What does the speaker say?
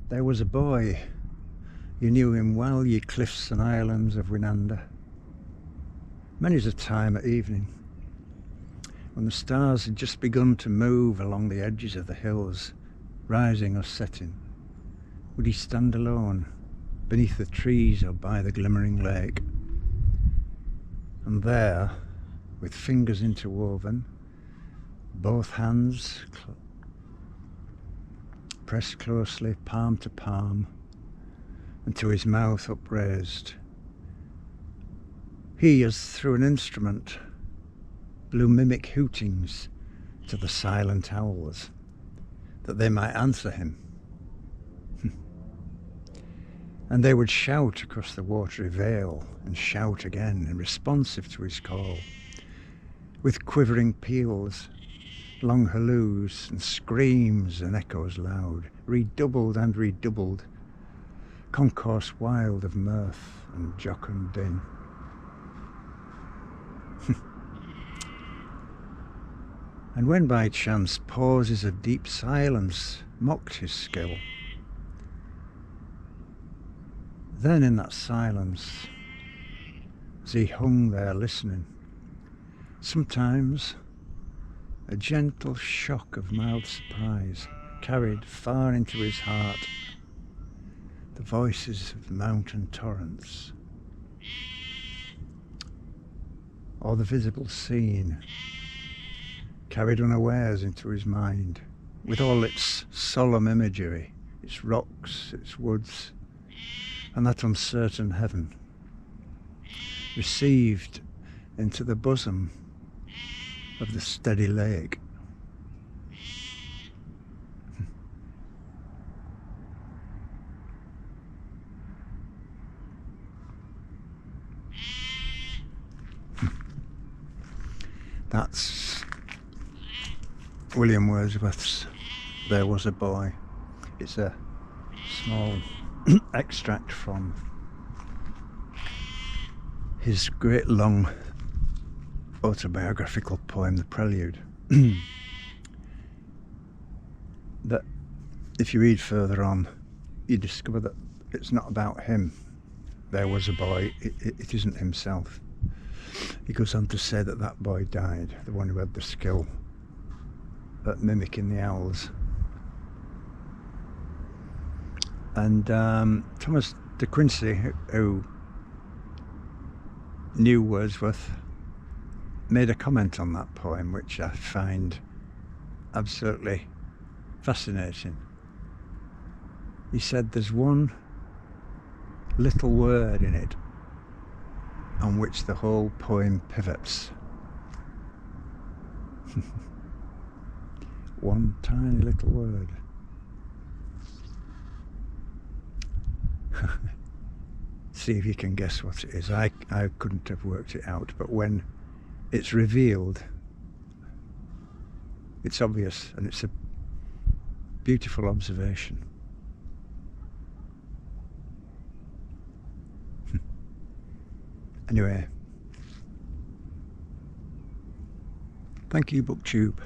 There was a boy, you knew him well, ye cliffs and islands of Winander. Many's a time at evening, when the stars had just begun to move along the edges of the hills, rising or setting, would he stand alone, beneath the trees or by the glimmering lake. And there, with fingers interwoven, both hands pressed closely, palm to palm, and to his mouth upraised, he, as through an instrument, blew mimic hootings to the silent owls, that they might answer him. And they would shout across the watery vale, and shout again, and responsive to his call, with quivering peals, long halloos, and screams and echoes loud, redoubled and redoubled, concourse wild of mirth and jocund din. And when by chance pauses of deep silence mocked his skill, then in that silence, as he hung there listening, sometimes a gentle shock of mild surprise carried far into his heart the voices of the mountain torrents, or the visible scene carried unawares into his mind, with all its solemn imagery, its rocks, its woods, and that uncertain heaven, received into the bosom of the steady lake. That's William Wordsworth's There Was a Boy. It's a small extract from his great long autobiographical poem, The Prelude. That, if you read further on, you discover that it's not about him. There was a boy, it isn't himself. He goes on to say that that boy died, the one who had the skill at mimicking the owls. And Thomas de Quincey, who knew Wordsworth, made a comment on that poem which I find absolutely fascinating. He said there's one little word in it on which the whole poem pivots. One tiny little word. See if you can guess what it is. I couldn't have worked it out, but when it's revealed, it's obvious, and it's a beautiful observation. Anyway, thank you, BookTube.